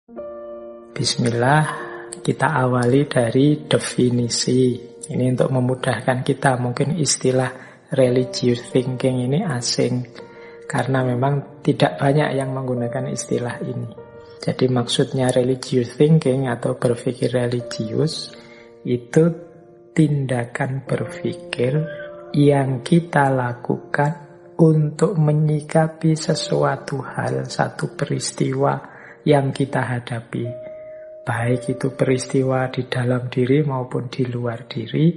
Bismillah, kita awali dari definisi. Ini untuk memudahkan kita, mungkin istilah religious thinking ini asing, karena memang tidak banyak yang menggunakan istilah ini. Jadi maksudnya religious thinking atau berpikir religius, itu tindakan berpikir yang kita lakukan untuk menyikapi sesuatu hal, satu peristiwa yang kita hadapi. Baik itu peristiwa di dalam diri maupun di luar diri,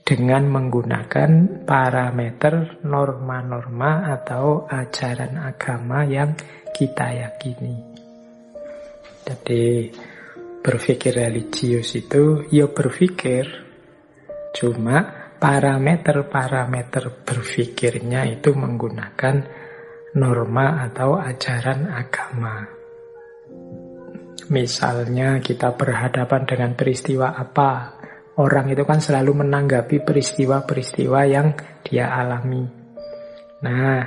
dengan menggunakan parameter norma-norma atau ajaran agama yang kita yakini. Jadi berpikir religius itu ya berpikir, cuma parameter-parameter berpikirnya itu menggunakan norma atau ajaran agama. Misalnya kita berhadapan dengan peristiwa apa, orang itu kan selalu menanggapi peristiwa-peristiwa yang dia alami. Nah,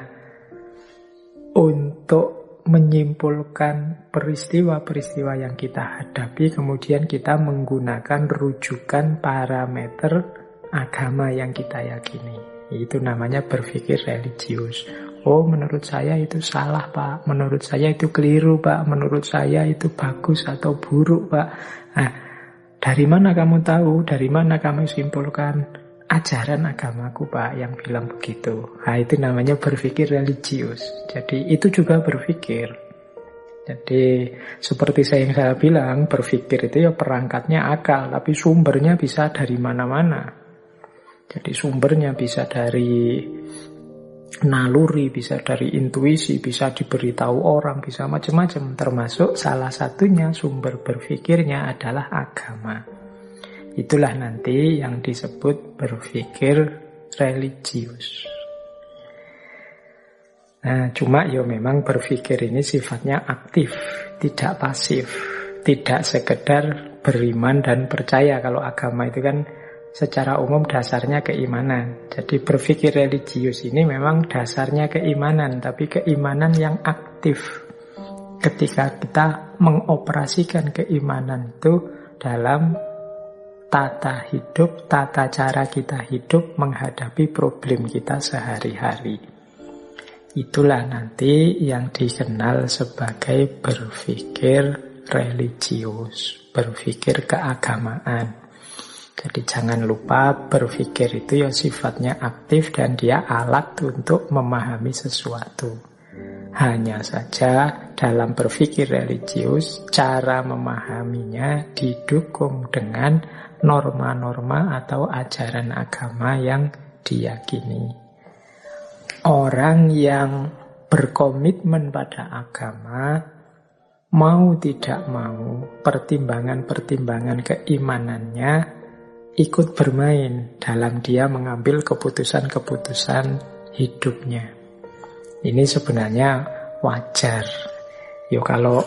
untuk menyimpulkan peristiwa-peristiwa yang kita hadapi, kemudian kita menggunakan rujukan parameter agama yang kita yakini. Itu namanya berpikir religius. Oh, menurut saya itu salah, Pak. Menurut saya itu keliru, Pak. Menurut saya itu bagus atau buruk, Pak. Nah, dari mana kamu tahu? Dari mana kamu simpulkan? Ajaran agamaku, Pak, yang bilang begitu. Nah, itu namanya berpikir religius. Jadi, itu juga berpikir. Jadi, seperti yang saya bilang, berpikir itu ya perangkatnya akal, tapi sumbernya bisa dari mana-mana. Jadi, sumbernya bisa dari naluri, bisa dari intuisi, bisa diberitahu orang, bisa macam-macam. Termasuk salah satunya sumber berpikirnya adalah agama. Itulah nanti yang disebut berpikir religius. Nah, cuma ya memang berpikir ini sifatnya aktif, tidak pasif. Tidak sekedar beriman dan percaya. Kalau agama itu kan secara umum dasarnya keimanan. Jadi berpikir religius ini memang dasarnya keimanan, tapi keimanan yang aktif. Ketika kita mengoperasikan keimanan itu dalam tata hidup, tata cara kita hidup menghadapi problem kita sehari-hari. Itulah nanti yang dikenal sebagai berpikir religius, berpikir keagamaan. Jadi jangan lupa berpikir itu ya sifatnya aktif dan dia alat untuk memahami sesuatu. Hanya saja dalam berpikir religius, cara memahaminya didukung dengan norma-norma atau ajaran agama yang diyakini. Orang yang berkomitmen pada agama, mau tidak mau, pertimbangan-pertimbangan keimanannya ikut bermain dalam dia mengambil keputusan-keputusan hidupnya. Ini sebenarnya wajar. Yo, kalau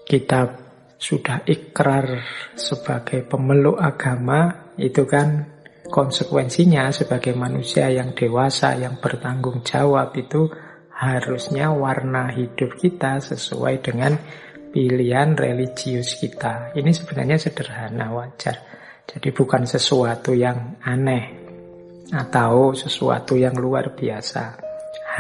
kita sudah ikrar sebagai pemeluk agama, itu kan konsekuensinya sebagai manusia yang dewasa, yang bertanggung jawab, itu harusnya warna hidup kita sesuai dengan pilihan religius kita. Ini sebenarnya sederhana, wajar. Jadi bukan sesuatu yang aneh atau sesuatu yang luar biasa.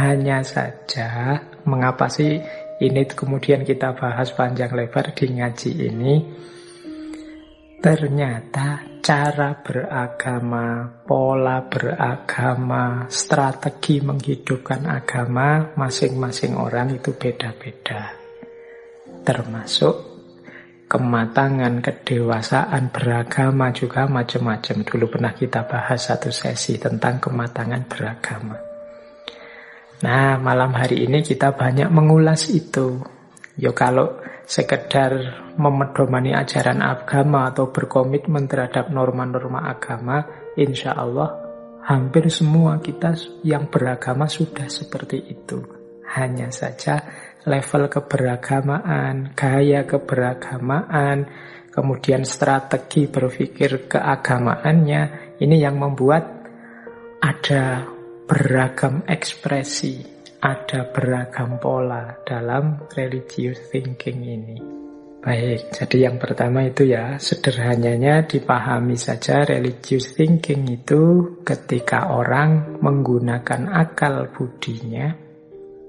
Hanya saja, mengapa sih ini kemudian kita bahas panjang lebar di ngaji ini? Ternyata cara beragama, pola beragama, strategi menghidupkan agama masing-masing orang itu beda-beda. Termasuk kematangan, kedewasaan beragama juga macam-macam. Dulu pernah kita bahas satu sesi tentang kematangan beragama. Nah, malam hari ini kita banyak mengulas itu. Ya kalau sekedar memedomani ajaran agama atau berkomitmen terhadap norma-norma agama, insya Allah hampir semua kita yang beragama sudah seperti itu. Hanya saja level keberagamaan, gaya keberagamaan, kemudian strategi berpikir keagamaannya, ini yang membuat ada beragam ekspresi, ada beragam pola dalam religious thinking ini. Baik, jadi yang pertama itu ya, sederhananya dipahami saja religious thinking itu ketika orang menggunakan akal budinya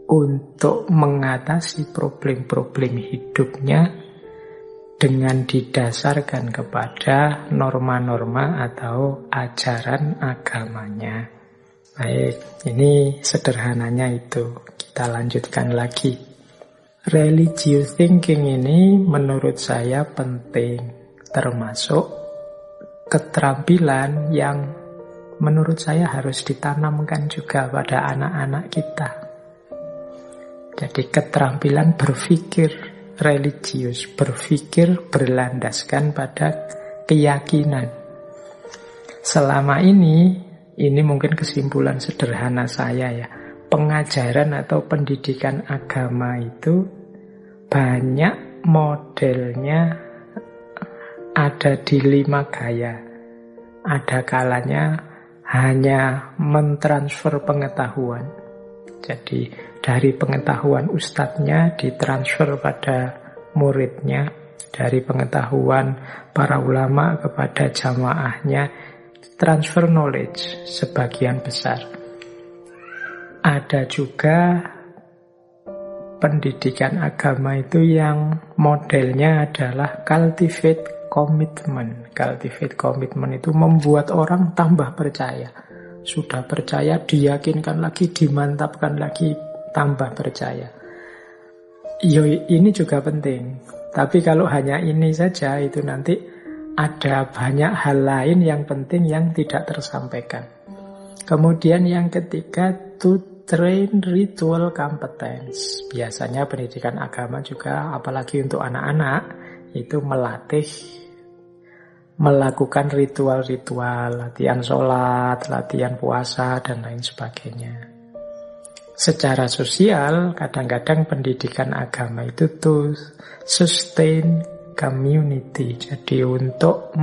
untuk mengatasi problem-problem hidupnya dengan didasarkan kepada norma-norma atau ajaran agamanya. Baik, ini sederhananya itu. Kita lanjutkan lagi. Religious thinking ini menurut saya penting, termasuk keterampilan yang menurut saya harus ditanamkan juga pada anak-anak kita. Jadi keterampilan berpikir religius, berpikir berlandaskan pada keyakinan. Selama ini mungkin kesimpulan sederhana saya ya, pengajaran atau pendidikan agama itu banyak modelnya ada di 5 gaya. Ada kalanya hanya mentransfer pengetahuan. Jadi dari pengetahuan ustadznya ditransfer pada muridnya, dari pengetahuan para ulama kepada jamaahnya, transfer knowledge sebagian besar. Ada juga pendidikan agama itu yang modelnya adalah cultivate commitment. Cultivate commitment itu membuat orang tambah percaya. Sudah percaya, diyakinkan lagi, dimantapkan lagi, tambah percaya. Ini juga penting. Tapi kalau hanya ini saja, itu nanti ada banyak hal lain yang penting yang tidak tersampaikan. Kemudian yang ketiga, to train ritual competence. Biasanya pendidikan agama juga, apalagi untuk anak-anak, itu melatih melakukan ritual-ritual, latihan sholat, latihan puasa, dan lain sebagainya. Secara sosial, kadang-kadang pendidikan agama itu to sustain community. Jadi untuk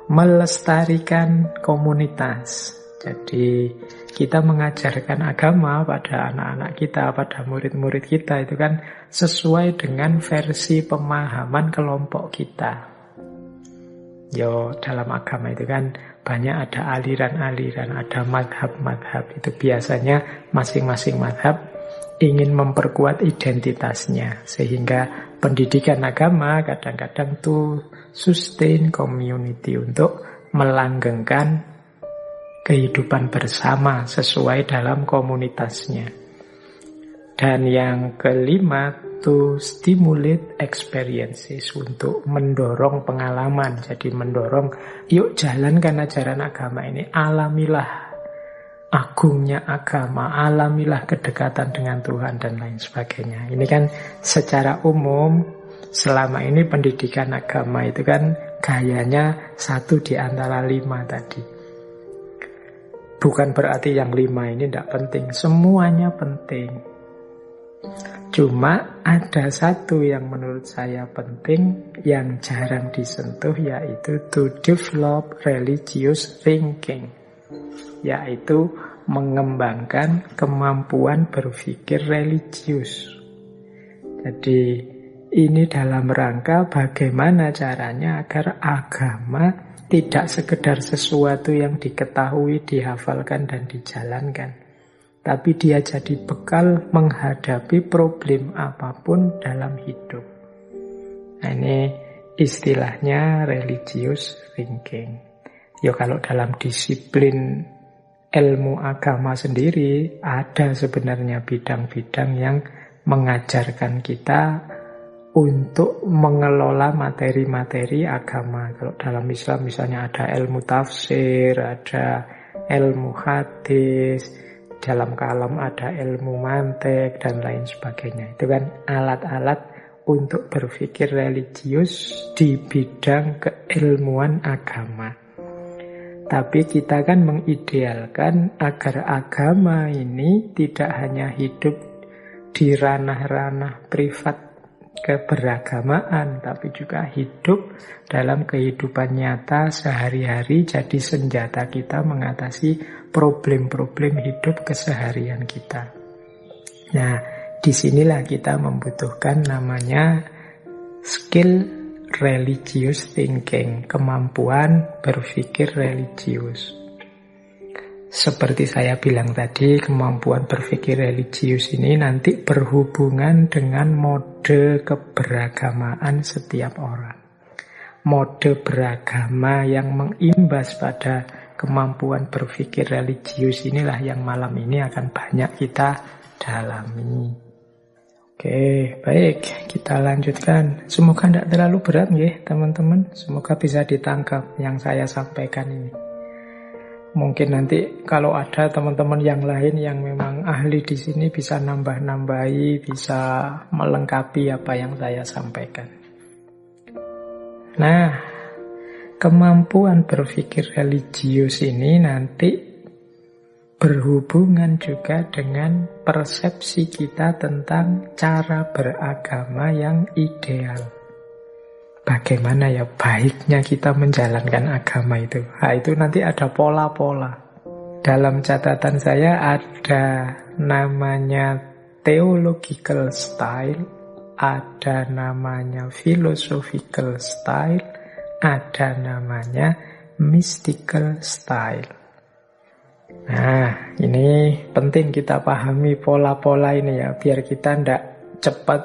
melestarikan komunitas. Jadi kita mengajarkan agama pada anak-anak kita, pada murid-murid kita itu kan sesuai dengan versi pemahaman kelompok kita. Dalam agama itu kan banyak ada aliran-aliran, ada madhab-madhab. Itu biasanya masing-masing madhab ingin memperkuat identitasnya. Sehingga pendidikan agama kadang-kadang to sustain community, untuk melanggengkan kehidupan bersama sesuai dalam komunitasnya. Dan yang kelima, to stimulate experiences, untuk mendorong pengalaman. Jadi mendorong, yuk jalankan ajaran agama ini, alamilah agungnya agama, alamilah kedekatan dengan Tuhan, dan lain sebagainya. Ini kan secara umum, selama ini pendidikan agama itu kan gayanya 1 di antara 5 tadi. Bukan berarti yang 5 ini tidak penting, semuanya penting. Cuma ada satu yang menurut saya penting, yang jarang disentuh, yaitu to develop religious thinking, yaitu mengembangkan kemampuan berpikir religius. Jadi ini dalam rangka bagaimana caranya agar agama tidak sekedar sesuatu yang diketahui, dihafalkan, dan dijalankan, tapi dia jadi bekal menghadapi problem apapun dalam hidup. Nah, ini istilahnya religious thinking. Kalau dalam disiplin ilmu agama sendiri, ada sebenarnya bidang-bidang yang mengajarkan kita untuk mengelola materi-materi agama. Kalau dalam Islam misalnya ada ilmu tafsir, ada ilmu hadis, dalam kalam ada ilmu mantik, dan lain sebagainya. Itu kan alat-alat untuk berpikir religius di bidang keilmuan agama. Tapi kita kan mengidealkan agar agama ini tidak hanya hidup di ranah-ranah privat keberagamaan, tapi juga hidup dalam kehidupan nyata sehari-hari, jadi senjata kita mengatasi problem-problem hidup keseharian kita. Nah, disinilah kita membutuhkan namanya skill religious thinking, kemampuan berpikir religius. Seperti saya bilang tadi, kemampuan berpikir religius ini nanti berhubungan dengan mode keberagamaan setiap orang. Mode beragama yang mengimbas pada kemampuan berpikir religius inilah yang malam ini akan banyak kita dalami. Oke, baik, kita lanjutkan. Semoga tidak terlalu berat ya teman-teman. Semoga bisa ditangkap yang saya sampaikan ini. Mungkin nanti kalau ada teman-teman yang lain yang memang ahli di sini bisa nambah-nambahi, bisa melengkapi apa yang saya sampaikan. Nah, kemampuan berpikir religius ini nanti berhubungan juga dengan persepsi kita tentang cara beragama yang ideal. Bagaimana ya baiknya kita menjalankan agama itu. Nah, itu nanti ada pola-pola. Dalam catatan saya ada namanya theological style, ada namanya philosophical style, ada namanya mystical style. Nah, ini penting kita pahami pola-pola ini ya, biar kita tidak cepat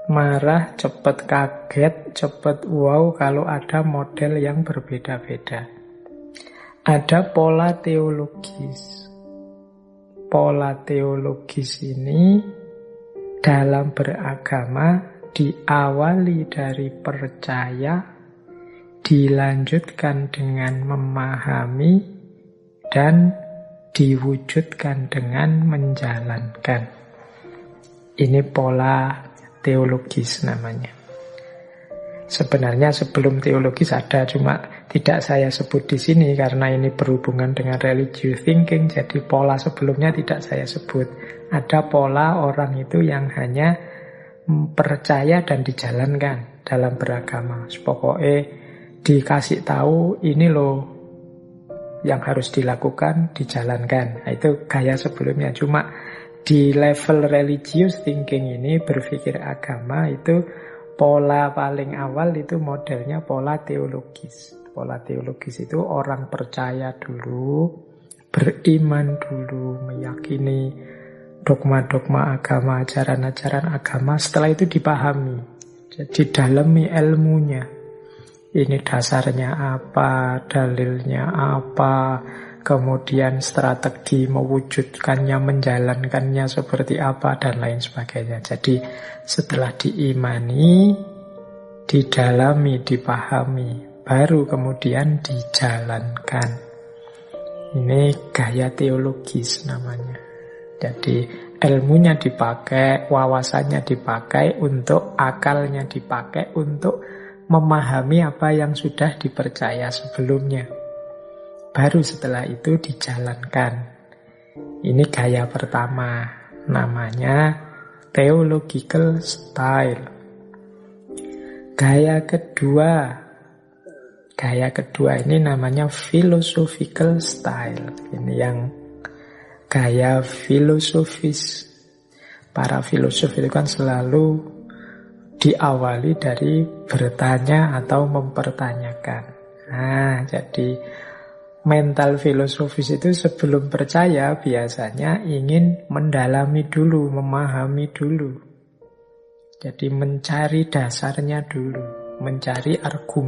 marah, cepat kaget, cepat wow kalau ada model yang berbeda-beda. Ada pola teologis. Pola teologis ini dalam beragama diawali dari percaya, dilanjutkan dengan memahami, dan diwujudkan dengan menjalankan. Ini pola teologis namanya. Sebenarnya sebelum teologis ada, cuma tidak saya sebut di sini karena ini berhubungan dengan religious thinking, jadi pola sebelumnya tidak saya sebut. Ada pola orang itu yang hanya percaya dan dijalankan dalam beragama. Pokoknya dikasih tahu ini loh yang harus dilakukan, dijalankan. Nah, itu gaya sebelumnya. Cuma di level religious thinking ini, berpikir agama itu pola paling awal itu modelnya pola teologis. Pola teologis itu orang percaya dulu, beriman dulu, meyakini dogma-dogma agama, ajaran-ajaran agama. Setelah itu dipahami. Jadi dalami ilmunya. Ini dasarnya apa, dalilnya apa, kemudian strategi mewujudkannya, menjalankannya seperti apa, dan lain sebagainya. Jadi setelah diimani, didalami, dipahami, baru kemudian dijalankan. Ini gaya teologis namanya. Jadi ilmunya dipakai, wawasannya dipakai, untuk akalnya dipakai, untuk memahami apa yang sudah dipercaya sebelumnya. Baru setelah itu dijalankan. Ini gaya pertama, namanya theological style. Gaya kedua ini namanya philosophical style. Ini yang gaya filosofis. Para filosof itu kan selalu diawali dari bertanya atau mempertanyakan. Nah, jadi mental filosofis itu sebelum percaya biasanya ingin mendalami dulu, memahami dulu. Jadi mencari dasarnya dulu, mencari argumen.